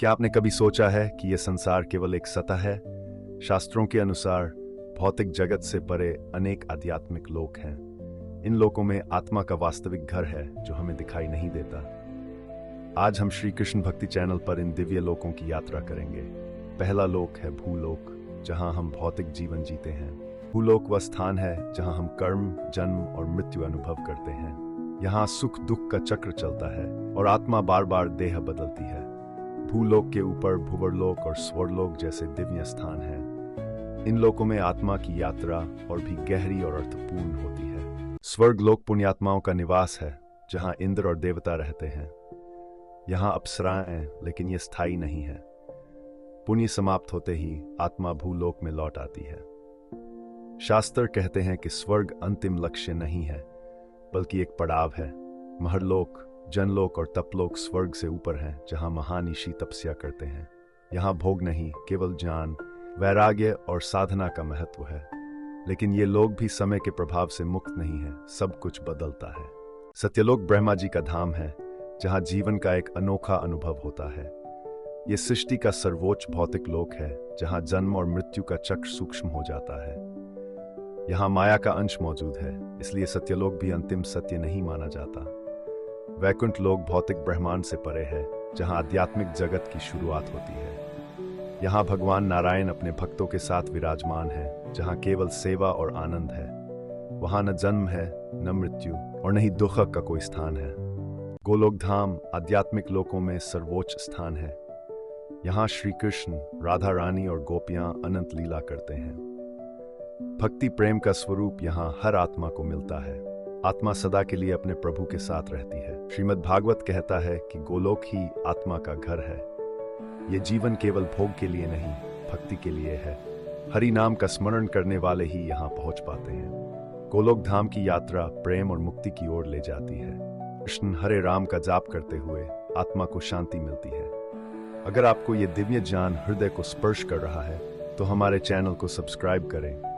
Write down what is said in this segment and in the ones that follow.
क्या आपने कभी सोचा है कि यह संसार केवल एक सतह है? शास्त्रों के अनुसार भौतिक जगत से परे अनेक आध्यात्मिक लोक हैं। इन लोकों में आत्मा का वास्तविक घर है जो हमें दिखाई नहीं देता। आज हम श्री कृष्ण भक्ति चैनल पर इन दिव्य लोकों की यात्रा करेंगे। पहला लोक है भूलोक, जहां हम भौतिक जीवन जीते हैं। भूलोक वह स्थान है जहां हम कर्म, जन्म और मृत्यु अनुभव करते हैं। यहाँ सुख दुख का चक्र चलता है और आत्मा बार बार देह बदलती है। भूलोक के ऊपर भुवरलोक और स्वर्लोक जैसे दिव्य स्थान हैं। इन लोकों में आत्मा की यात्रा और भी गहरी और अर्थपूर्ण होती है। स्वर्गलोक पुण्यात्माओं का निवास है, जहां इंद्र और देवता रहते हैं। यहाँ अप्सराएं, लेकिन ये स्थायी नहीं है। पुण्य समाप्त होते ही आत्मा भूलोक में लौट आती है। शास्त्र कहते हैं कि स्वर्ग अंतिम लक्ष्य नहीं है, बल्कि एक पड़ाव है। महरलोक, जनलोक और तपलोक स्वर्ग से ऊपर हैं, जहां महान ऋषि तपस्या करते हैं। यहाँ भोग नहीं, केवल ज्ञान, वैराग्य और साधना का महत्व है। लेकिन ये लोग भी समय के प्रभाव से मुक्त नहीं है, सब कुछ बदलता है। सत्यलोक ब्रह्मा जी का धाम है, जहां जीवन का एक अनोखा अनुभव होता है। ये सृष्टि का सर्वोच्च भौतिक लोक है, जहां जन्म और मृत्यु का चक्र सूक्ष्म हो जाता है। यहाँ माया का अंश मौजूद है, इसलिए सत्यलोक भी अंतिम सत्य नहीं माना जाता। वैकुंठ लोक भौतिक ब्रह्मांड से परे है, जहां आध्यात्मिक जगत की शुरुआत होती है। यहाँ भगवान नारायण अपने भक्तों के साथ विराजमान है, जहां केवल सेवा और आनंद है। वहां न जन्म है, न मृत्यु और न ही दुख का कोई स्थान है। गोलोक धाम आध्यात्मिक लोकों में सर्वोच्च स्थान है। यहाँ श्री कृष्ण, राधा रानी और गोपियां अनंत लीला करते हैं। भक्ति प्रेम का स्वरूप यहाँ हर आत्मा को मिलता है। आत्मा सदा के लिए अपने प्रभु के साथ रहती है। श्रीमद् भागवत कहता है कि गोलोक ही आत्मा का घर है। ये जीवन केवल भोग के लिए नहीं, भक्ति के लिए है। हरि नाम का स्मरण करने वाले ही यहाँ पहुंच पाते हैं। गोलोक धाम की यात्रा प्रेम और मुक्ति की ओर ले जाती है। कृष्ण हरे राम का जाप करते हुए आत्मा को शांति मिलती है। अगर आपको ये दिव्य ज्ञान हृदय को स्पर्श कर रहा है, तो हमारे चैनल को सब्सक्राइब करें।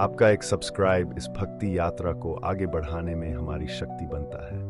आपका एक सब्सक्राइब इस भक्ति यात्रा को आगे बढ़ाने में हमारी शक्ति बनता है।